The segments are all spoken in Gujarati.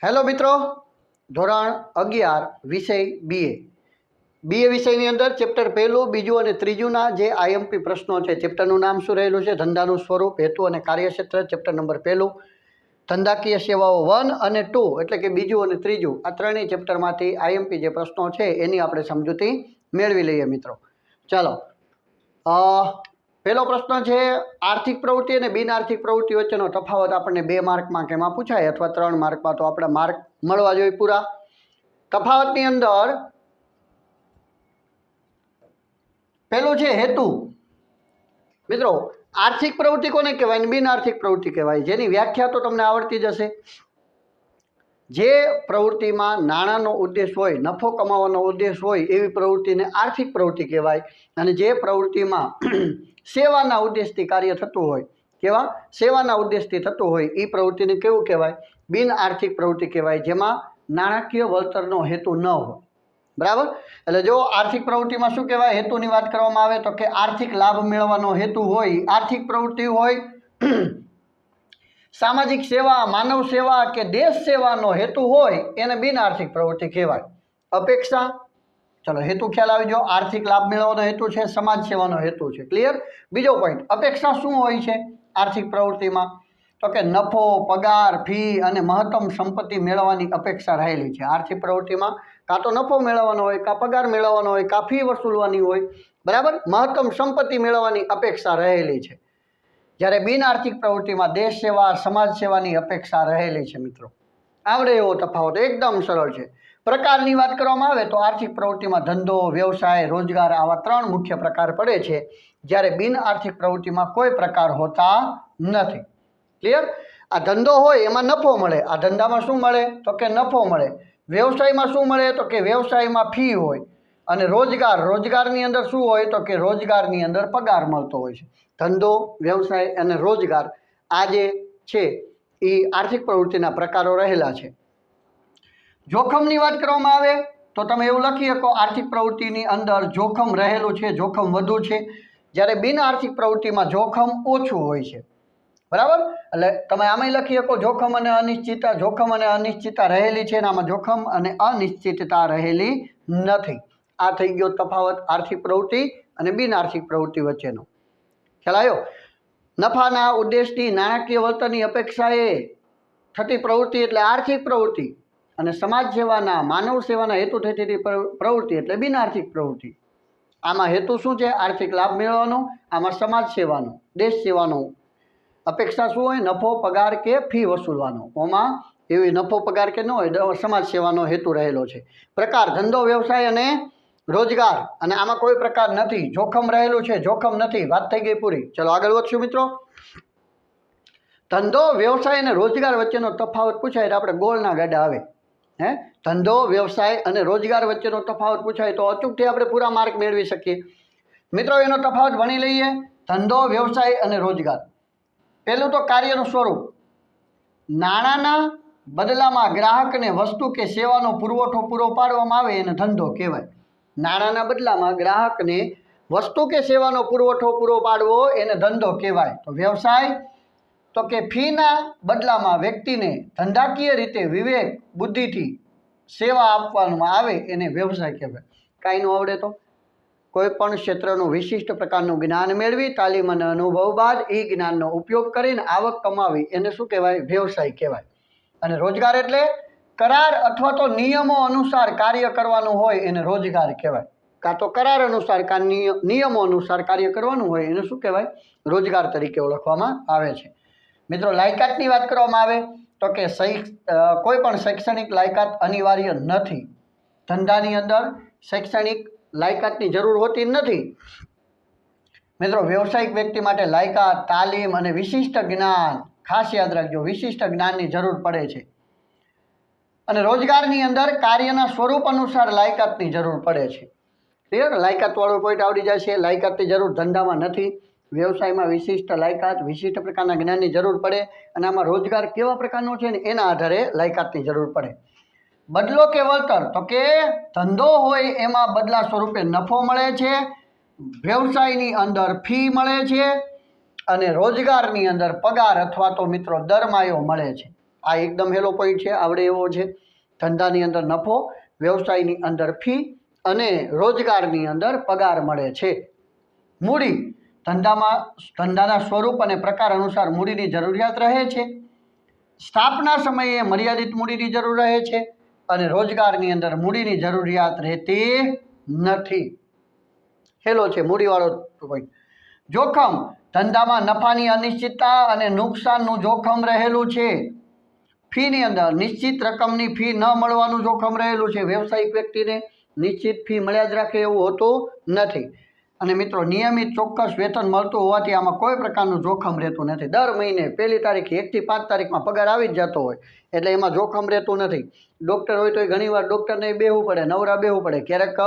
હેલો મિત્રો, ધોરણ 11 વિષય બીએ વિષયની અંદર ચેપ્ટર પહેલું, બીજું અને ત્રીજુંના જે આઈએમપી પ્રશ્નો છે. ચેપ્ટરનું નામ શું રહેલું છે? ધંધાનું સ્વરૂપ, હેતુ અને કાર્યક્ષેત્ર. ચેપ્ટર નંબર પહેલું ધંધાકીય સેવાઓ 1 અને 2 એટલે કે બીજું અને ત્રીજું, આ ત્રણેય ચેપ્ટરમાંથી આઈએમપી જે પ્રશ્નો છે એની આપણે સમજૂતી મેળવી લઈએ મિત્રો. ચાલો, પહેલો પ્રશ્ન છે આર્થિક પ્રવૃત્તિ અને બિન આર્થિક પ્રવૃત્તિ વચ્ચેનો તફાવત. આપણને 2 માર્કમાં કેમાં પૂછાય અથવા 3 માર્કમાં, તો આપણે માર્ક મળવા જોઈએ પૂરા. તફાવતની અંદર પહેલું છે હેતુ. મિત્રો, આર્થિક પ્રવૃત્તિ કોને કહેવાય અને બિન આર્થિક પ્રવૃત્તિ કહેવાય? જેની વ્યાખ્યા તો તમને આવડતી જ હશે. જે પ્રવૃત્તિમાં નાણાંનો ઉદ્દેશ હોય, નફો કમાવાનો ઉદ્દેશ હોય, એવી પ્રવૃત્તિને આર્થિક પ્રવૃત્તિ કહેવાય. અને જે પ્રવૃત્તિમાં સેવાના ઉદ્દેશથી કાર્ય થતું હોય, કેવા સેવાના ઉદ્દેશથી થતું હોય, એ પ્રવૃત્તિને કેવું કહેવાય? બિન આર્થિક પ્રવૃત્તિ કહેવાય, જેમાં નાણાકીય વળતરનો હેતુ ન હોય. બરાબર? એટલે જો આર્થિક પ્રવૃત્તિમાં શું કહેવાય, હેતુની વાત કરવામાં આવે તો કે આર્થિક લાભ મેળવવાનો હેતુ હોય, આર્થિક પ્રવૃત્તિ હોય. સામાજિક સેવા, માનવ સેવા કે દેશ સેવાનો હેતુ હોય, એને બિન આર્થિક પ્રવૃત્તિ કહેવાય. અપેક્ષા, ચલો હેતુ ખ્યાલ આવી ગયો. આર્થિક લાભ મેળવવાનો હેતુ છે, સમાજ સેવાનો હેતુ છે. ક્લિયર? બીજો પોઈન્ટ, અપેક્ષા શું હોય છે આર્થિક પ્રવૃત્તિમાં? તો કે નફો, પગાર, ફી અને મહત્તમ સંપત્તિ મેળવવાની અપેક્ષા રહેલી છે. આર્થિક પ્રવૃત્તિમાં કાં તો નફો મેળવવાનો હોય, કાં પગાર મેળવવાનો હોય, કાં ફી વસૂલવાની હોય. બરાબર? મહત્તમ સંપત્તિ મેળવવાની અપેક્ષા રહેલી છે. જ્યારે બિન આર્થિક પ્રવૃત્તિમાં દેશ સેવા, સમાજ સેવાની અપેક્ષા રહેલી છે. મિત્રો, આવડે એવો તફાવત, એકદમ સરળ છે. પ્રકારની વાત કરવામાં આવે તો આર્થિક પ્રવૃત્તિમાં ધંધો, વ્યવસાય, રોજગાર, આવા 3 મુખ્ય પ્રકાર પડે છે. જ્યારે બિન આર્થિક પ્રવૃત્તિમાં કોઈ પ્રકાર હોતા નથી. ક્લિયર? આ ધંધો હોય એમાં નફો મળે, આ ધંધામાં શું મળે તો કે નફો મળે. વ્યવસાયમાં શું મળે તો કે વ્યવસાયમાં ફી હોય. અને રોજગારની અંદર શું હોય તો કે રોજગારની અંદર પગાર મળતો હોય છે. ધંધો, વ્યવસાય અને રોજગાર, આ જે છે એ આર્થિક પ્રવૃત્તિના પ્રકારો રહેલા છે. જોખમની વાત કરવામાં આવે તો તમે એવું લખી શકો, આર્થિક પ્રવૃત્તિની અંદર જોખમ રહેલું છે, જોખમ વધુ છે. જ્યારે બિન આર્થિક પ્રવૃત્તિમાં જોખમ ઓછું હોય છે. બરાબર? એટલે તમે આમાં લખી શકો જોખમ અને અનિશ્ચિતતા. જોખમ અને અનિશ્ચિતતા રહેલી છે, અને આમાં જોખમ અને અનિશ્ચિતતા રહેલી નથી. આ થઈ ગયો તફાવત આર્થિક પ્રવૃત્તિ અને બિન આર્થિક પ્રવૃત્તિ વચ્ચેનો. ખ્યાલ આવ્યો? નફાના ઉદ્દેશથી નાણાકીય વળતરની અપેક્ષાએ થતી પ્રવૃત્તિ એટલે આર્થિક પ્રવૃત્તિ, અને સમાજ સેવાના, માનવ સેવાના હેતુથી થતી પ્રવૃત્તિ એટલે બિન આર્થિક પ્રવૃત્તિ. આમાં હેતુ શું છે? આર્થિક લાભ મેળવવાનો. આમાં સમાજ સેવાનો, દેશ સેવાનો. અપેક્ષા શું હોય? નફો, પગાર કે ફી વસૂલવાનો. આમાં એવી નફો, પગાર કે ન હોય, સમાજ સેવાનો હેતુ રહેલો છે. પ્રકાર, ધંધો, વ્યવસાય અને રોજગાર, અને આમાં કોઈ પ્રકાર નથી. જોખમ રહેલું છે, જોખમ નથી. વાત થઈ ગઈ પૂરી. ચલો આગળ વધશું મિત્રો. ધંધો, વ્યવસાય અને રોજગાર વચ્ચેનો તફાવત પૂછાય તો આપણે ગોળના ગાડા આવે. ધંધો, વ્યવસાય અને રોજગાર વચ્ચેનો તફાવત પૂછાય તો અચૂકથી આપણે પૂરા માર્ક મેળવી શકીએ. મિત્રો, એનો તફાવત ભણી લઈએ. ધંધો, વ્યવસાય અને રોજગાર. પહેલું તો કાર્યનું સ્વરૂપ. નાણાંના બદલામાં ગ્રાહકને વસ્તુ કે સેવાનો પુરવઠો પૂરો પાડવામાં આવે એને ધંધો કહેવાય. નાણાંના બદલામાં ગ્રાહકને વસ્તુ કે સેવાનો પુરવઠો પૂરો પાડવો એને ધંધો કહેવાય. તો વ્યવસાય તો કે ફીના બદલામાં વ્યક્તિને ધંધાકીય રીતે વિવેક બુદ્ધિથી સેવા આપવામાં આવે એને વ્યવસાય કહેવાય. કાંઈ ન આવડે તો કોઈ પણ ક્ષેત્રનું વિશિષ્ટ પ્રકારનું જ્ઞાન મેળવી, તાલીમ અને અનુભવ બાદ એ જ્ઞાનનો ઉપયોગ કરીને આવક કમાવી એને શું કહેવાય? વ્યવસાય કહેવાય. અને રોજગાર એટલે કરાર અથવા તો નિયમો અનુસાર કાર્ય કરવાનું હોય એને રોજગાર કહેવાય. કાં તો કરાર અનુસાર કાં નિયમો અનુસાર કાર્ય કરવાનું હોય એને શું કહેવાય? રોજગાર તરીકે ઓળખવામાં આવે છે. મિત્રો, લાયકાતની વાત કરવામાં આવે તો કે કોઈ પણ શૈક્ષણિક લાયકાત અનિવાર્ય નથી. ધંધાની અંદર શૈક્ષણિક લાયકાતની જરૂર હોતી નથી. મિત્રો, વ્યવસાયિક વ્યક્તિ માટે લાયકાત, તાલીમ અને વિશિષ્ટ જ્ઞાન, ખાસ યાદ રાખજો, વિશિષ્ટ જ્ઞાનની જરૂર પડે છે. અને રોજગારની અંદર કાર્યના સ્વરૂપ અનુસાર લાયકાતની જરૂર પડે છે. ક્લિયર? લાયકાતવાળો પોઈન્ટ આવડી જાય છે. લાયકાતની જરૂર ધંધામાં નથી. વ્યવસાયમાં વિશિષ્ટ લાયકાત, વિશિષ્ટ પ્રકારના જ્ઞાનની જરૂર પડે. અને આમાં રોજગાર કેવા પ્રકારનો છે ને એના આધારે લાયકાતની જરૂર પડે. બદલો કે વળતર, તો કે ધંધો હોય એમાં બદલા સ્વરૂપે નફો મળે છે, વ્યવસાયની અંદર ફી મળે છે, અને રોજગારની અંદર પગાર અથવા તો મિત્રો દરમાયો મળે છે. આ એકદમ હેલો પોઈન્ટ છે, આવડે એવો છે. ધંધાની અંદર નફો, વ્યવસાયની અંદર ફી અને રોજગારની અંદર પગાર મળે છે. મૂડી, ધંધાના સ્વરૂપ અને પ્રકાર અનુસાર મૂડીની જરૂરિયાત રહે છે. સ્થાપના સમયે મર્યાદિત મૂડીની જરૂર રહે છે અને રોજગારની અંદર મૂડીની જરૂરિયાત રહેતી નથી. હેલો છે મૂડીવાળો પોઈન્ટ. જોખમ, ધંધામાં નફાની અનિશ્ચિતતા અને નુકસાનનું જોખમ રહેલું છે. ફીની અંદર નિશ્ચિત રકમની ફી ન મળવાનું જોખમ રહેલું છે. વ્યવસાયિક વ્યક્તિને નિશ્ચિત ફી મળ્યા જ રાખે એવું હોતું નથી. અને મિત્રો, નિયમિત ચોક્કસ વેતન મળતું હોવાથી આમાં કોઈ પ્રકારનું જોખમ રહેતું નથી. દર મહિને 1લી તારીખે 1 થી 5 તારીખમાં પગાર આવી જ જતો હોય એટલે એમાં જોખમ રહેતું નથી. ડૉક્ટર હોય તો ઘણીવાર ડૉક્ટરને બેહવું પડે, નવરા બેહવું પડે. ક્યારેક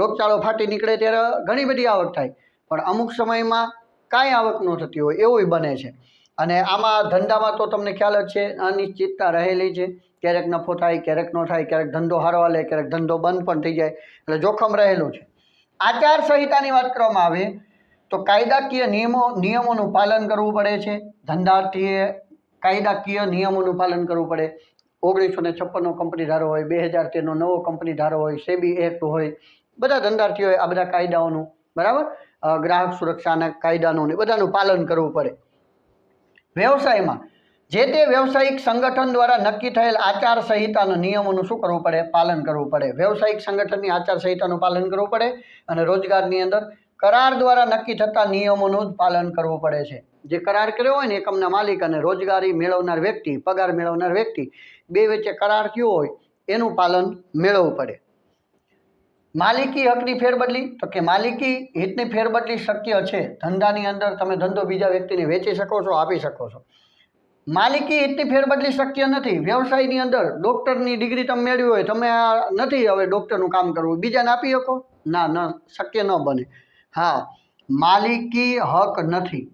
રોગચાળો ફાટી નીકળે ત્યારે ઘણી બધી આવક થાય, પણ અમુક સમયમાં કાંઈ આવક ન થતી હોય એવું બને છે. અને આમાં ધંધામાં તો તમને ખ્યાલ જ છે, અનિશ્ચિતતા રહેલી છે. ક્યારેક નફો થાય, ક્યારેક ન થાય, ક્યારેક ધંધો હારો હાલે, ક્યારેક ધંધો બંધ પણ થઈ જાય, એટલે જોખમ રહેલું છે. આચાર સંહિતાની વાત કરવામાં આવે તો કાયદાકીય નિયમોનું પાલન કરવું પડે છે. ધંધાર્થીએ કાયદાકીય નિયમોનું પાલન કરવું પડે. 1956નો કંપની ધારો હોય, 2013નો નવો કંપની ધારો હોય, સેબી એક્ટ હોય, બધા ધંધાર્થીઓએ આ બધા કાયદાઓનું, બરાબર, ગ્રાહક સુરક્ષાના કાયદાનું બધાનું પાલન કરવું પડે. વ્યવસાયમાં જે તે વ્યવસાયિક સંગઠન દ્વારા નક્કી થયેલ આચાર સંહિતાના નિયમોનું શું કરવું પડે? પાલન કરવું પડે. વ્યવસાયિક સંગઠનની આચાર સંહિતાનું પાલન કરવું પડે. અને રોજગારની અંદર કરાર દ્વારા નક્કી થતા નિયમોનું જ પાલન કરવું પડે છે. જે કરાર કર્યો હોય ને એકમના માલિક અને રોજગારી મેળવનાર વ્યક્તિ, પગાર મેળવનાર વ્યક્તિ, બે વચ્ચે કરાર થયો હોય એનું પાલન મેળવવું પડે. માલિકી હકની ફેરબદલી, તો કે માલિકી હિતની ફેરબદલી શક્ય છે. ધંધાની અંદર તમે ધંધો બીજા વ્યક્તિને વેચી શકો છો, આપી શકો છો. માલિકી હિતની ફેરબદલી શક્ય નથી. વ્યવસાયની અંદર ડૉક્ટરની ડિગ્રી તમે મેળવી હોય, તમે નથી હવે ડૉક્ટરનું કામ કરવું, બીજાને આપી શકો? ના, શક્ય ન બને. હા, માલિકી હક નથી.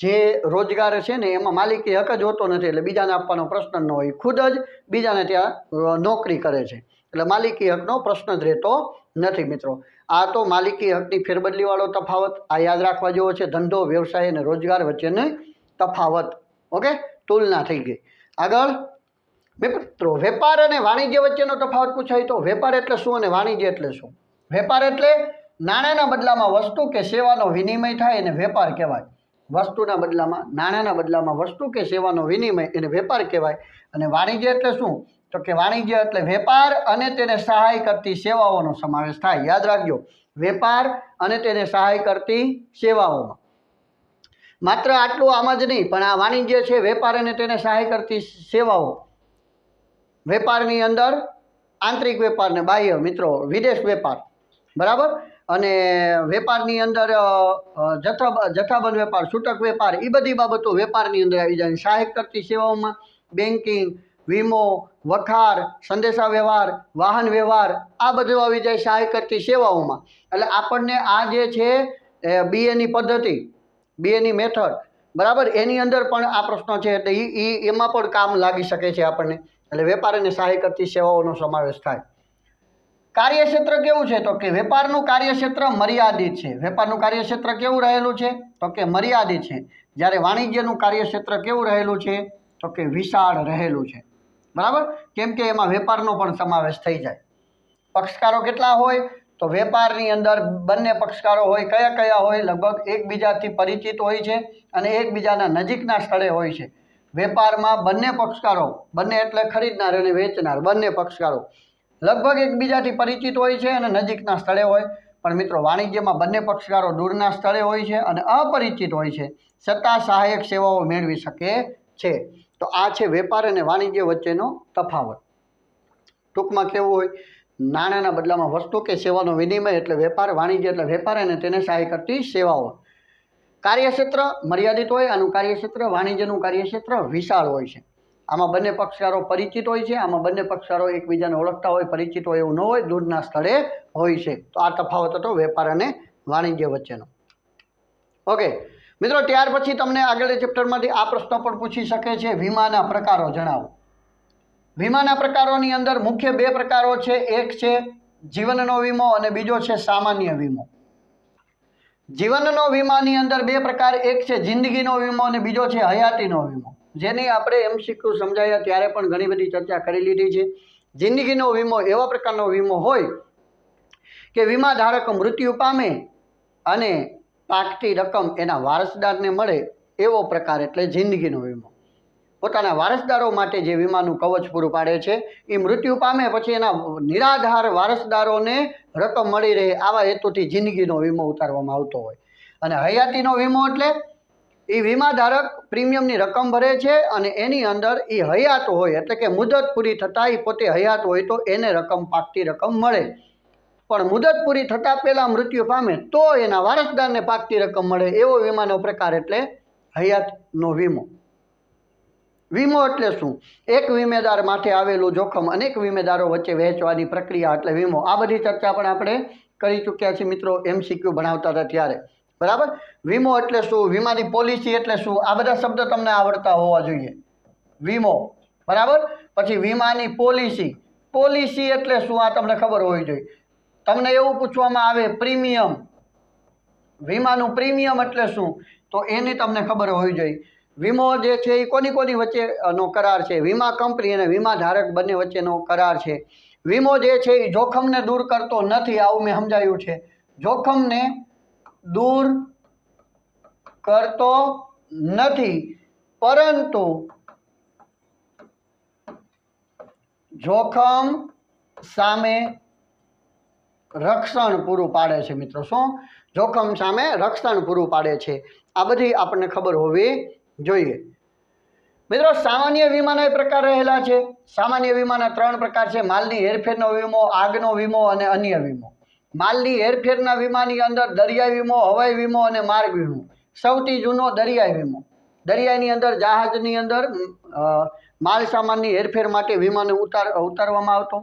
જે રોજગાર છે ને એમાં માલિકી હક જ હોતો નથી, એટલે બીજાને આપવાનો પ્રશ્ન ન હોય. ખુદ જ બીજાને ત્યાં નોકરી કરે છે, એટલે માલિકી હકનો પ્રશ્ન જ રહેતો નથી. મિત્રો, આ તો માલિકી હકની ફેરબદલીવાળો તફાવત આ યાદ રાખવા જેવો છે. ધંધો, વ્યવસાય અને રોજગાર વચ્ચેનો તફાવત. ઓકે, તુલના થઈ ગઈ. આગળ મિત્રો, વેપાર અને વાણિજ્ય વચ્ચેનો તફાવત પૂછાય તો વેપાર એટલે શું અને વાણિજ્ય એટલે શું? વેપાર એટલે નાણાંના બદલામાં વસ્તુ કે સેવાનો વિનિમય થાય એને વેપાર કહેવાય. વસ્તુના બદલામાં, નાણાંના બદલામાં વસ્તુ કે સેવાનો વિનિમય એને વેપાર કહેવાય. અને વાણિજ્ય એટલે શું? તો કે વાણિજ્ય એટલે વેપાર અને તેને સહાય કરતી સેવાઓનો સમાવેશ થાય. યાદ રાખજો, વેપાર અને તેને સહાય કરતી સેવાઓમાં. માત્ર આટલું આમાં જ નહીં, પણ આ વાણિજ્ય છે, વેપાર અને તેને સહાય કરતી સેવાઓ. વેપારની અંદર આંતરિક વેપાર ને બાહ્ય, મિત્રો, વિદેશ વેપાર, બરાબર. અને વેપારની અંદર જથ્થાબંધ વેપાર, છૂટક વેપાર, એ બધી બાબતો વેપારની અંદર આવી જાય. સહાય કરતી સેવાઓમાં બેન્કિંગ, વીમો, વખાર, સંદેશા વ્યવહાર, વાહન વ્યવહાર, આ બધું આવી જાય સહાય કરતી સેવાઓમાં. એટલે આપણને આ જે છે બીએની પદ્ધતિ, બીએની મેથડ, બરાબર, એની અંદર પણ આ પ્રશ્નો છે, એટલે એમાં પણ કામ લાગી શકે છે આપણને. એટલે વેપાર અને સહાય કરતી સેવાઓનો સમાવેશ થાય. કાર્યક્ષેત્ર કેવું છે? તો કે વેપારનું કાર્યક્ષેત્ર મર્યાદિત છે. વેપારનું કાર્યક્ષેત્ર કેવું રહેલું છે? તો કે મર્યાદિત છે. જ્યારે વાણિજ્યનું કાર્યક્ષેત્ર કેવું રહેલું છે? તો કે વિશાળ રહેલું છે, બરાબર. કેમ કે એમાં વેપારનો પણ સમાવેશ થઈ જાય. પક્ષકારો કેટલા હોય? તો વેપારની અંદર બંને પક્ષકારો હોય. કયા કયા હોય? લગભગ એકબીજાથી પરિચિત હોય છે અને એકબીજાના નજીકના સ્થળે હોય છે. વેપારમાં બંને પક્ષકારો, બંને એટલે ખરીદનાર અને વેચનાર, બંને પક્ષકારો લગભગ એકબીજાથી પરિચિત હોય છે અને નજીકના સ્થળે હોય. પણ મિત્રો, વાણિજ્યમાં બંને પક્ષકારો દૂરના સ્થળે હોય છે અને અપરિચિત હોય છે, છતાં સહાયક સેવાઓ મેળવી શકે છે. તો આ છે વેપાર અને વાણિજ્ય વચ્ચેનો તફાવત. ટૂંકમાં કેવું હોય? નાણાંના બદલામાં વસ્તુ કે સેવાનો વિનિમય એટલે વેપાર, વાણિજ્ય એટલે વેપાર અને તેને સહાય કરતી સેવાઓ. કાર્યક્ષેત્ર મર્યાદિત હોય, આનું કાર્યક્ષેત્ર, વાણિજ્યનું કાર્યક્ષેત્ર વિશાળ હોય છે. આમાં બંને પક્ષકારો પરિચિત હોય છે, આમાં બંને પક્ષકારો એકબીજાને ઓળખતા હોય, પરિચિત હોય એવું ન હોય, દૂરના સ્થળે હોય છે. તો આ તફાવત હતો વેપાર અને વાણિજ્ય વચ્ચેનો. ઓકે મિત્રો, ત્યાર પછી તમને આગળ ચેપ્ટરમાંથી આ પ્રશ્ન પણ પૂછી શકે છે, વીમાના પ્રકારો જણાવો. વીમાના પ્રકારોની અંદર મુખ્ય બે પ્રકારો છે. એક છે જીવનનો વીમો અને બીજો છે સામાન્ય વીમો. જીવનનો વીમાની અંદર બે પ્રકાર, એક છે જિંદગીનો વીમો અને બીજો છે હયાતીનો વીમો. જેની આપણે MCQ સમજાયા ત્યારે પણ ઘણી બધી ચર્ચા કરી લીધી છે. જિંદગીનો વીમો એવા પ્રકારનો વીમો હોય કે વીમા ધારક મૃત્યુ પામે અને પાકતી રકમ એના વારસદારને મળે એવો પ્રકાર એટલે જિંદગીનો વીમો. પોતાના વારસદારો માટે જે વીમાનું કવચ પૂરું પાડે છે એ મૃત્યુ પામે પછી એના નિરાધાર વારસદારોને રકમ મળી રહે આવા હેતુથી જિંદગીનો વીમો ઉતારવામાં આવતો હોય. અને હયાતીનો વીમો એટલે એ વીમા ધારક પ્રીમિયમની રકમ ભરે છે અને એની અંદર એ હયાત હોય એટલે કે મુદત પૂરી થતાં એ પોતે હયાત હોય તો એને રકમ પાકતી રકમ મળે. પણ મુદત પૂરી થતાં પહેલાં મૃત્યુ પામે તો એના વારસદારને પાકતી રકમ મળે એવો વીમાનો પ્રકાર એટલે હયાતનો વીમો. વીમો એટલે શું? એક વીમેદાર માટે આવેલું જોખમ અનેક વીમેદારો વચ્ચે વહેંચવાની પ્રક્રિયા એટલે વીમો. આ બધી ચર્ચા પણ આપણે કરી ચૂક્યા છીએ મિત્રો MCQ ભણાવતા હતા ત્યારે. બરાબર. વીમો એટલે શું? વીમાની પોલિસી એટલે શું? આ બધા શબ્દ તમને આવડતા હોવા જોઈએ. વીમો બરાબર. પછી વીમાની પોલિસી. પોલિસી એટલે શું આ તમને ખબર હોવી જોઈએ. તમને એવું પૂછવામાં આવે પ્રીમિયમ, વીમાનું પ્રીમિયમ એટલે શું તો એની તમને ખબર હોવી જોઈએ. વીમો જે છે એ કોની વચ્ચેનો કરાર છે? વીમા કંપની અને વીમા ધારક બંને વચ્ચેનો કરાર છે. વીમો જે છે એ જોખમને દૂર કરતો નથી આવું મેં સમજાયું છે. જોખમને દૂર કરતો નથી પરંતુ જોખમ સામે રક્ષણ પૂરું પાડે છે મિત્રો. શું? જોખમ સામે રક્ષણ પૂરું પાડે છે. આ બધી આપણને ખબર હોવી જોઈએ. મિત્રો સામાન્ય વીમાના પ્રકાર રહેલા છે. સામાન્ય વીમાના 3 પ્રકાર છે. માલની હેરફેરનો વીમો, આગનો વીમો અને અન્ય વીમો. માલની હેરફેરના વીમાની અંદર દરિયાઈ વીમો, હવાઈ વીમો અને માર્ગ વીમો. સૌથી જૂનો દરિયાઈ વીમો. દરિયાની અંદર જહાજની અંદર માલ સામાનની હેરફેર માટે વીમાને ઉતારવામાં આવતો.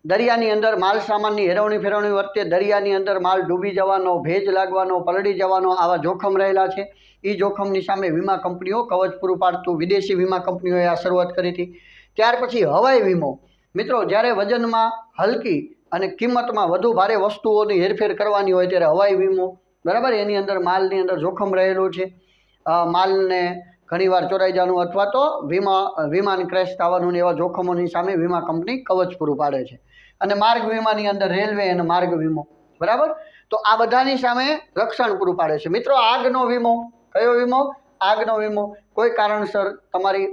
દરિયાની અંદર માલ સામાનની હેરવણી ફેરવણી વખતે દરિયાની અંદર માલ ડૂબી જવાનો, ભેજ લાગવાનો, પલળી જવાનો આવા જોખમ રહેલા છે. એ જોખમની સામે વીમા કંપનીઓ કવચ પૂરું પાડતું. વિદેશી વીમા કંપનીઓએ આ શરૂઆત કરી હતી. ત્યાર પછી હવાઈ વીમો. મિત્રો જ્યારે વજનમાં હલકી અને કિંમતમાં વધુ ભારે વસ્તુઓની હેરફેર કરવાની હોય ત્યારે હવાઈ વીમો બરાબર. એની અંદર માલની અંદર જોખમ રહેલું છે. માલને ઘણીવાર ચોરાઈ જવાનું અથવા તો વિમાન ક્રેશ થવાનું એવા જોખમોની સામે વીમા કંપની કવચ પૂરું પાડે છે. અને માર્ગ વીમાની અંદર રેલવે અને માર્ગ વીમો બરાબર. તો આ બધાની સામે રક્ષણ પૂરું પાડે છે. મિત્રો આગનો વીમો. કયો વીમો? આગનો વીમો. કોઈ કારણસર તમારી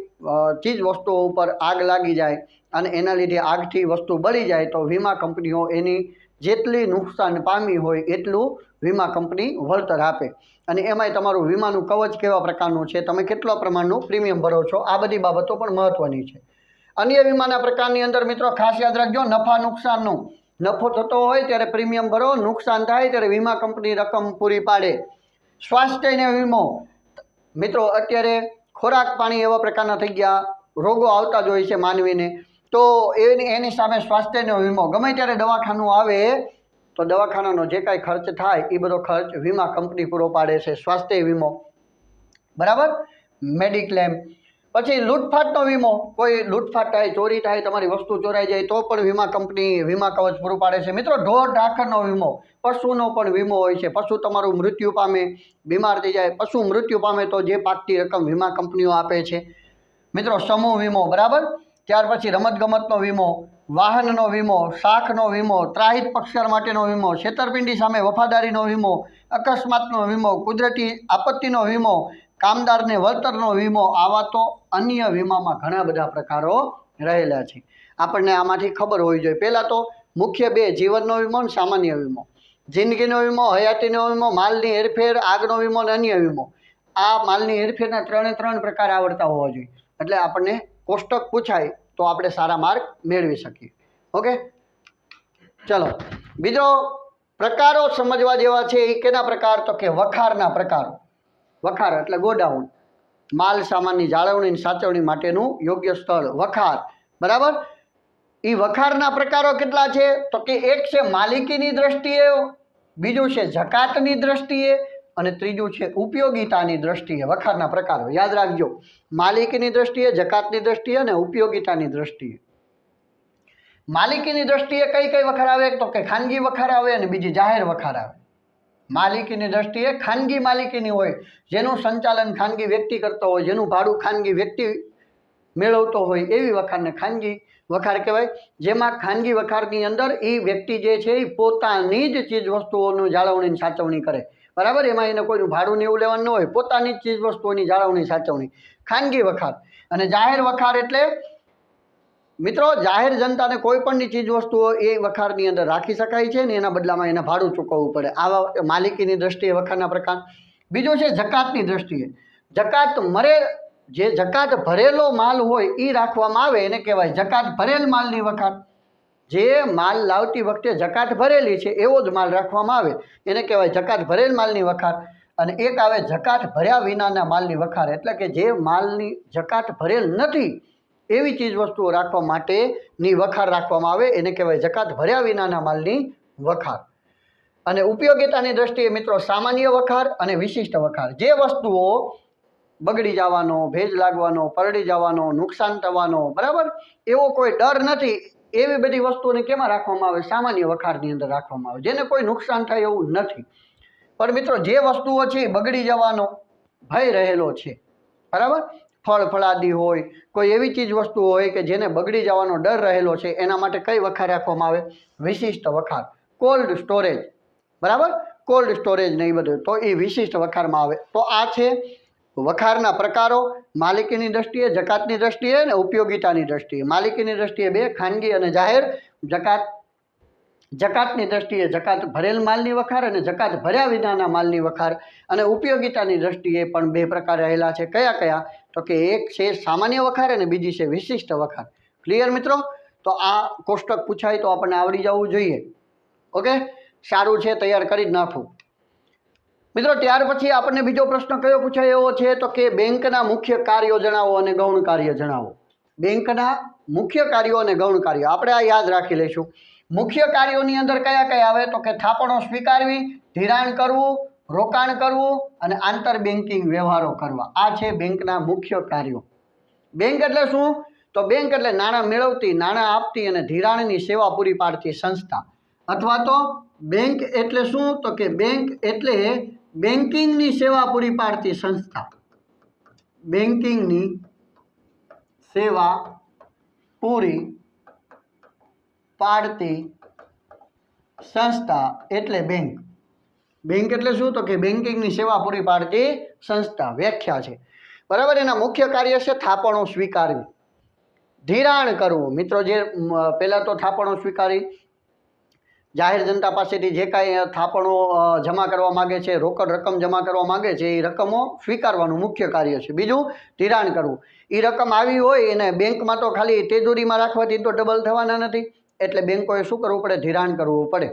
ચીજ વસ્તુઓ ઉપર આગ લાગી જાય અને એના લીધે આગથી વસ્તુ બળી જાય તો વીમા કંપનીઓ એની જેટલી નુકસાન પામી હોય એટલું વીમા કંપની વળતર આપે. અને એમાંય તમારું વીમાનું કવચ કેવા પ્રકારનું છે, તમે કેટલા પ્રમાણનું પ્રીમિયમ ભરો છો, આ બધી બાબતો પણ મહત્ત્વની છે. અન્ય વીમાના પ્રકારની અંદર મિત્રો ખાસ યાદ રાખજો નફા નુકસાનનું. નફો થતો હોય ત્યારે પ્રીમિયમ ભરો, નુકસાન થાય ત્યારે વીમા કંપની રકમ પૂરી પાડે. સ્વાસ્થ્યનો વીમો. મિત્રો અત્યારે ખોરાક પાણી એવા પ્રકારના થઈ ગયા, રોગો આવતા જ હોય છે માનવીને, તો એની સામે સ્વાસ્થ્યનો વીમો. ગમે ત્યારે દવાખાનું આવે તો દવાખાનાનો જે કાંઈ ખર્ચ થાય એ બધો ખર્ચ વીમા કંપની પૂરો પાડે છે. સ્વાસ્થ્ય વીમો બરાબર. મેડિક્લેમ. પછી લૂંટફાટનો વીમો. કોઈ લૂંટફાટ થાય, ચોરી થાય, તમારી વસ્તુ ચોરાઈ જાય તો પણ વીમા કંપની વીમા કવચ પૂરું પાડે છે. મિત્રો ઢોર ઢાંખરનો વીમો. પશુનો પણ વીમો હોય છે. પશુ તમારું મૃત્યુ પામે, બીમાર થઈ જાય, પશુ મૃત્યુ પામે તો જે પાકતી રકમ વીમા કંપનીઓ આપે છે. મિત્રો સમૂહ વીમો બરાબર. ત્યાર પછી રમતગમતનો વીમો, વાહનનો વીમો, શાખનો વીમો, ત્રાહિત પક્ષકાર માટેનો વીમો, છેતરપિંડી સામે વફાદારીનો વીમો, અકસ્માતનો વીમો, કુદરતી આપત્તિનો વીમો, કામદારને વળતરનો વીમો. આવા તો અન્ય વીમામાં ઘણા બધા પ્રકારો રહેલા છે. આપણને આમાંથી ખબર હોવી જોઈએ. પહેલાં તો મુખ્ય 2 જીવનનો વીમો અને સામાન્ય વીમો. જિંદગીનો વીમો, હયાતીનો વીમો, માલની હેરફેર, આગનો વીમો અને અન્ય વીમો. આ માલની હેરફેરના 3 પ્રકાર આવડતા હોવા જોઈએ. એટલે આપણને કોષ્ટક પૂછાય તો આપણે સારા માર્ક મેળવી શકીએ. ઓકે ચલો બીજો પ્રકારો સમજવા જેવા છે એ કેના પ્રકાર તો કે વખારના પ્રકારો. વખાર એટલે ગોડાઉન, માલ સામાનની જાળવણી અને સાચવણી માટેનું યોગ્ય સ્થળ વખાર બરાબર. એ વખારના પ્રકારો કેટલા છે તો કે એક છે માલિકીની દ્રષ્ટિએ, બીજું છે જકાતની દ્રષ્ટિએ અને ત્રીજું છે ઉપયોગિતાની દ્રષ્ટિએ. વખારના પ્રકારો યાદ રાખજો. માલિકીની દ્રષ્ટિએ, જકાતની દ્રષ્ટિએ અને ઉપયોગિતાની દ્રષ્ટિએ. માલિકીની દ્રષ્ટિએ કઈ કઈ વખાર આવે તો કે ખાનગી વખાર આવે અને બીજી જાહેર વખાર આવે. માલિકીની દ્રષ્ટિએ ખાનગી માલિકીની હોય, જેનું સંચાલન ખાનગી વ્યક્તિ કરતો હોય, જેનું ભાડું ખાનગી વ્યક્તિ મેળવતો હોય એવી વખારને ખાનગી વખાર કહેવાય. જેમાં ખાનગી વખારની અંદર એ વ્યક્તિ જે છે એ પોતાની જ ચીજ વસ્તુઓનું જાળવણી સાચવણી કરે. બરાબર, એમાં એને કોઈનું ભાડું એવું લેવાનું ન હોય, પોતાની જ ચીજ વસ્તુઓની જાળવણી સાચવણી, ખાનગી વખાર. અને જાહેર વખાર એટલે મિત્રો જાહેર જનતાને કોઈ પણની ચીજ વસ્તુઓ એ વખારની અંદર રાખી શકાય છે ને એના બદલામાં એને ભાડું ચૂકવવું પડે. આવા માલિકીની દ્રષ્ટિએ વખારના પ્રકાર. બીજો છે જકાતની દ્રષ્ટિએ. જકાત મરે જે જકાત ભરેલો માલ હોય એ રાખવામાં આવે એને કહેવાય જકાત ભરેલ માલની વખાર. જે માલ લાવતી વખતે જકાત ભરેલી છે એવો જ માલ રાખવામાં આવે એને કહેવાય જકાત ભરેલ માલની વખાર. અને એક આવે જકાત ભર્યા વિનાના માલની વખાર, એટલે કે જે માલની જકાત ભરેલ નથી એવી ચીજ વસ્તુઓ રાખવા માટેની વખાર રાખવામાં આવે એને કહેવાય જકાત ભર્યા વિનાના માલની વખાર. અને ઉપયોગિતાની દ્રષ્ટિએ મિત્રો સામાન્ય વખાર અને વિશિષ્ટ વખાર. જે વસ્તુઓ બગડી જવાનો, ભેજ લાગવાનો, પરડી જવાનો, નુકસાન થવાનો, બરાબર, એવો કોઈ ડર નથી એવી બધી વસ્તુઓને કેમાં રાખવામાં આવે? સામાન્ય વખારની અંદર રાખવામાં આવે, જેને કોઈ નુકસાન થાય એવું નથી. પણ મિત્રો જે વસ્તુઓ છે બગડી જવાનો ભય રહેલો છે, બરાબર, ફળ ફળાદી હોય, કોઈ એવી ચીજ વસ્તુ હોય કે જેને બગડી જવાનો ડર રહેલો છે એના માટે કઈ વખાર રાખવામાં આવે? વિશિષ્ટ વખાર. કોલ્ડ સ્ટોરેજ, બરાબર, કોલ્ડ સ્ટોરેજ ને એ બધું, તો એ વિશિષ્ટ વખારમાં આવે. તો આ છે વખારના પ્રકારો માલિકીની દ્રષ્ટિએ, જકાતની દ્રષ્ટિએ અને ઉપયોગિતાની દ્રષ્ટિએ. માલિકીની દ્રષ્ટિએ બે, ખાનગી અને જાહેર. જકાતની દ્રષ્ટિએ જકાત ભરેલ માલની વખાર અને જકાત ભર્યા વિનાના માલની વખાર. અને ઉપયોગિતાની દ્રષ્ટિએ પણ બે પ્રકાર રહેલા છે. કયા કયા? તો કે એક છે સામાન્ય વખાર અને બીજી છે વિશિષ્ટ વખાર. ક્લિયર મિત્રો? તો આ કોષ્ટક પૂછાય તો આપણને આવડી જવું જોઈએ. ઓકે, સારું છે, તૈયાર કરી જ નાખું મિત્રો. ત્યાર પછી આપણને બીજો પ્રશ્ન કયો પૂછાય એવો છે તો કે બેંકના મુખ્ય કાર્યો જણાવો અને ગૌણ કાર્ય જણાવો. બેંકના મુખ્ય કાર્યો અને ગૌણ કાર્યો આપણે આ યાદ રાખી લઈશું. મુખ્ય કાર્યોની અંદર કયા કયા આવે તો કે થાપણો સ્વીકારવી, ધિરાણ કરવું, રોકાણ કરવું અને આંતર બેન્કિંગ વ્યવહારો કરવા. આ છે બેંકના મુખ્ય કાર્યો. બેંક એટલે શું? તો બેંક એટલે નાણાં મેળવતી, નાણાં આપતી અને ધિરાણની સેવા પૂરી પાડતી સંસ્થા. અથવા તો બેંક એટલે શું? તો કે બેંક એટલે બેન્કિંગની સેવા પૂરી પાડતી સંસ્થા. બેન્કિંગની સેવા પૂરી પાડતી સંસ્થા એટલે બેંક. બેંક એટલે શું? તો કે બેન્કિંગની સેવા પૂરી પાડતી સંસ્થા. વ્યાખ્યા છે, બરાબર. એના મુખ્ય કાર્ય છે થાપણો સ્વીકારવી, ધિરાણ કરવું. મિત્રો જે પહેલાં તો થાપણો સ્વીકારી, જાહેર જનતા પાસેથી જે કાંઈ થાપણો જમા કરવા માગે છે, રોકડ રકમ જમા કરવા માગે છે એ રકમો સ્વીકારવાનું મુખ્ય કાર્ય છે. બીજું ધિરાણ કરવું. એ રકમ આવી હોય એને બેંકમાં તો ખાલી તેજોરીમાં રાખવાથી તો ડબલ થવાના નથી, એટલે બેંકોએ શું કરવું પડે? ધિરાણ કરવું પડે.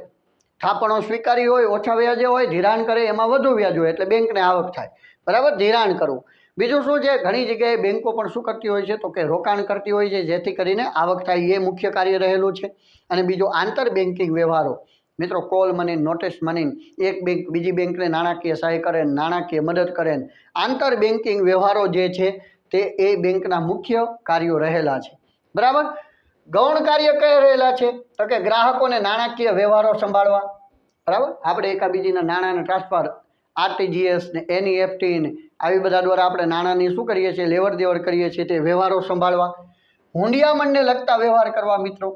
થાપણો સ્વીકારી હોય, ઓછા વ્યાજે હોય, ધિરાણ કરે એમાં વધુ વ્યાજ હોય એટલે બેંકને આવક થાય, બરાબર, ધિરાણ કરવું. બીજું શું છે? ઘણી જગ્યાએ બેંકો પણ શું કરતી હોય છે તો કે રોકાણ કરતી હોય છે જેથી કરીને આવક થાય, એ મુખ્ય કાર્ય રહેલું છે. અને બીજું આંતર બેન્કિંગ વ્યવહારો. મિત્રો કોલ મની, નોટિસ મની, એક બેંક બીજી બેંકને નાણાકીય સહાય કરે, નાણાકીય મદદ કરે. આંતર બેન્કિંગ વ્યવહારો જે છે તે એ બેંકના મુખ્ય કાર્યો રહેલા છે, બરાબર. ગૌણ કાર્ય કયા રહેલા છે તો કે ગ્રાહકોને નાણાકીય વ્યવહારો સંભાળવા, બરાબર. આપણે એકાબીજીના નાણાંને ટ્રાન્સફર, આરટીજીએસ ને એનઈએફટી ને આવી બધા દ્વારા આપણે નાણાંની શું કરીએ છીએ? લેવડ દેવડ કરીએ છીએ, તે વ્યવહારો સંભાળવા. હુંડિયામણને લગતા વ્યવહાર કરવા મિત્રો,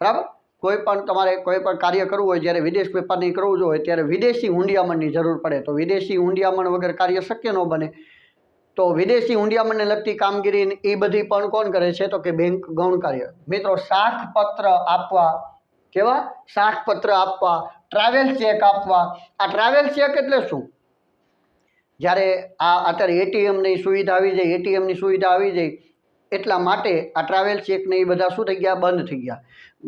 બરાબર. કોઈ પણ તમારે કોઈ પણ કાર્ય કરવું હોય, જ્યારે વિદેશ વેપારની કરવું હોય ત્યારે વિદેશી હુંડિયામણની જરૂર પડે, તો વિદેશી હુંડિયામણ વગર કાર્ય શક્ય ન બને. તો વિદેશી હુંડિયામણને લગતી કામગીરી એ બધી પણ કોણ કરે છે તો કે બેંક ગૌણ કાર્ય. મિત્રો શાખપત્ર આપવા, કેવા? શાખપત્ર આપવા, ટ્રાવેલ ચેક આપવા. આ ટ્રાવેલ ચેક એટલે શું? જ્યારે અત્યારે એટીએમની સુવિધા આવી જાય, એટીએમની સુવિધા આવી જાય એટલા માટે આ ટ્રાવેલ ચેકને એ બધા શું થઈ ગયા? બંધ થઈ ગયા.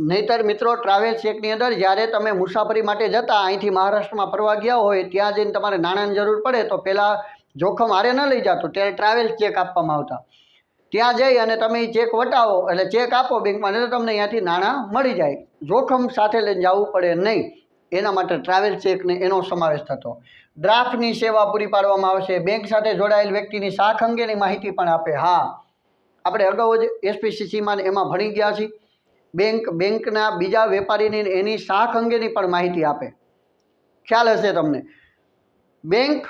નહીંતર મિત્રો ટ્રાવેલ ચેકની અંદર જ્યારે તમે મુસાફરી માટે જતા, અહીંથી મહારાષ્ટ્રમાં ફરવા ગયા હોય, ત્યાં જઈને તમારે નાણાંની જરૂર પડે તો પહેલાં જોખમ હારે ન લઈ જતો, ત્યારે ટ્રાવેલ ચેક આપવામાં આવતા. ત્યાં જઈ અને તમે એ ચેક વટાવો એટલે ચેક આપો બેંકમાં, એટલે તમને અહીંયાથી નાણાં મળી જાય, જોખમ સાથે લઈને જવું પડે નહીં. એના માટે ટ્રાવેલ ચેકને એનો સમાવેશ થતો. ડ્રાફ્ટની સેવા પૂરી પાડવામાં આવશે. બેંક સાથે જોડાયેલ વ્યક્તિની શાખ અંગેની માહિતી પણ આપે. હા, આપણે અગાઉ જ એસપીસીસીમાં એમાં ભણી ગયા છીએ. બેંકના બીજા વેપારીની એની શાખ અંગેની પણ માહિતી આપે, ખ્યાલ હશે તમને. બેંક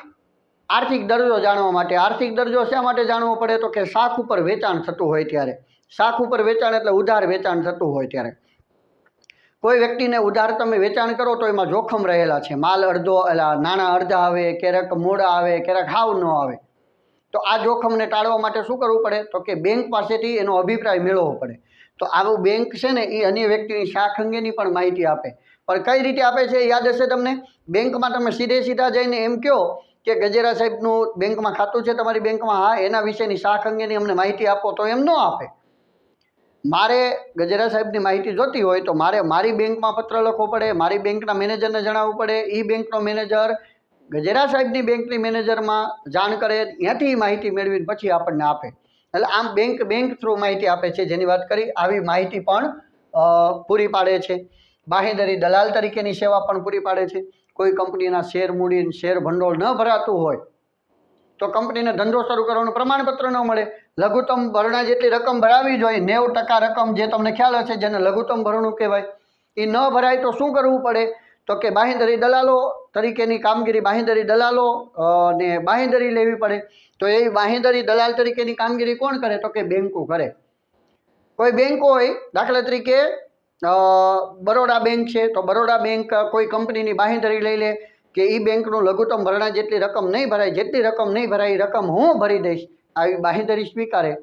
આર્થિક દરજ્જો જાણવા માટે. આર્થિક દરજ્જો શા માટે જાણવો પડે? તો કે શાખ ઉપર વેચાણ થતું હોય ત્યારે. શાખ ઉપર વેચાણ એટલે ઉધાર વેચાણ થતું હોય ત્યારે. કોઈ વ્યક્તિને ઉધાર તમે વેચાણ કરો તો એમાં જોખમ રહેલા છે. માલ અડધો નાણાં અડધા આવે, ક્યારેક મોડા આવે, ક્યારેક હાવ ન આવે. તો આ જોખમને ટાળવા માટે શું કરવું પડે? તો કે બેંક પાસેથી એનો અભિપ્રાય મેળવવો પડે. તો આવું બેંક છે ને એ અન્ય વ્યક્તિની શાખ અંગેની પણ માહિતી આપે. પણ કઈ રીતે આપે છે યાદ હશે તમને? બેંકમાં તમે સીધા જઈને એમ કહો કે ગજેરા સાહેબનું બેંકમાં ખાતું છે તમારી બેંકમાં, હા, એના વિશેની શાખ અંગેની અમને માહિતી આપો, તો એમ ન આપે. મારે ગજેરા સાહેબની માહિતી જોતી હોય તો મારે મારી બેંકમાં પત્ર લખવો પડે, મારી બેંકના મેનેજરને જણાવવું પડે, એ બેંકનો મેનેજર ગજેરા સાહેબની બેંકની મેનેજરમાં જાણ કરે, ત્યાંથી માહિતી મેળવીને પછી આપણને આપે. એટલે આમ બેંક થ્રુ માહિતી આપે છે, જેની વાત કરી. આવી માહિતી પણ પૂરી પાડે છે. બાહેંધરી દલાલ તરીકેની સેવા પણ પૂરી પાડે છે. કોઈ કંપનીના શેર મૂડી, શેર ભંડોળ ન ભરાતું હોય તો કંપનીને ધંધો શરૂ કરવાનું પ્રમાણપત્ર ન મળે. લઘુત્તમ ભરણા જેટલી રકમ ભરાવી જોઈએ, 90% રકમ, જે તમને ખ્યાલ હશે, જેને લઘુત્તમ ભરણું કહેવાય, એ ન ભરાય તો શું કરવું પડે? તો કે બાહેંધરી દલાલો તરીકેની કામગીરી, બાહેંધરી દલાલો ને બાહેંધરી લેવી પડે. તો એ બાહેંધરી દલાલ તરીકેની કામગીરી કોણ કરે? તો કે બેંકો કરે. કોઈ બેંક હોય, દાખલા તરીકે બરોડા બેંક છે, તો બરોડા બેંક કોઈ કંપનીની બાહેંધરી લઈ લે કે એ બેંકનું લઘુત્તમ ભરણા જેટલી રકમ નહીં ભરાય, જેટલી રકમ નહીં ભરાય એ રકમ હું ભરી દઈશ, આવી બાહેંધરી સ્વીકારે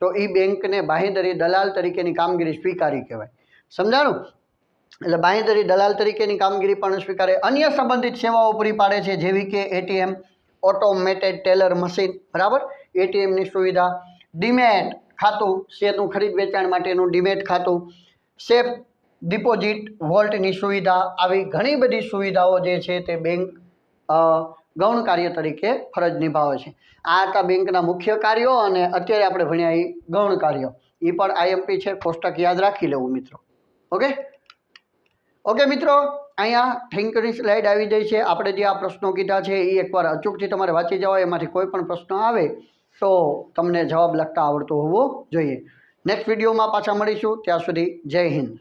તો એ બેંકને બાહેંધરી દલાલ તરીકેની કામગીરી સ્વીકારી કહેવાય. સમજાણું? એટલે બાહેંધરી દલાલ તરીકેની કામગીરી પણ સ્વીકારે. અન્ય સંબંધિત સેવાઓ પૂરી પાડે છે, જેવી કે એટીએમ, ઓટોમેટેડ ટેલર મશીન, બરાબર, એટીએમની સુવિધા, ડીમેટ ખાતું, શેરનું ખરીદ વેચાણ માટેનું ડીમેટ ખાતું, સેફ ડિપોઝિટ વોલ્ટની સુવિધા. આવી ઘણી બધી સુવિધાઓ જે છે તે બેંક ગૌણ કાર્ય તરીકે ફરજ નિભાવે છે. આ હતા બેંકના મુખ્ય કાર્યો, અને અત્યારે આપણે ભણ્યા એ ગૌણ કાર્યો. એ પણ આઈએમપી છે, કોષ્ટક યાદ રાખી લેવું મિત્રો. ઓકે મિત્રો, અહીંયા થેન્ક યુની સ્લાઇડ આવી જાય છે. આપણે જે આ પ્રશ્નો કીધા છે એ એકવાર અચૂકથી તમારે વાંચી જવાય. એમાંથી કોઈ પણ પ્રશ્ન આવે તો તમને જવાબ લખતા આવડતો હોવો જોઈએ. નેક્સ્ટ વિડીયોમાં પાછા મળીશું. ત્યાં સુધી જય હિન્દ.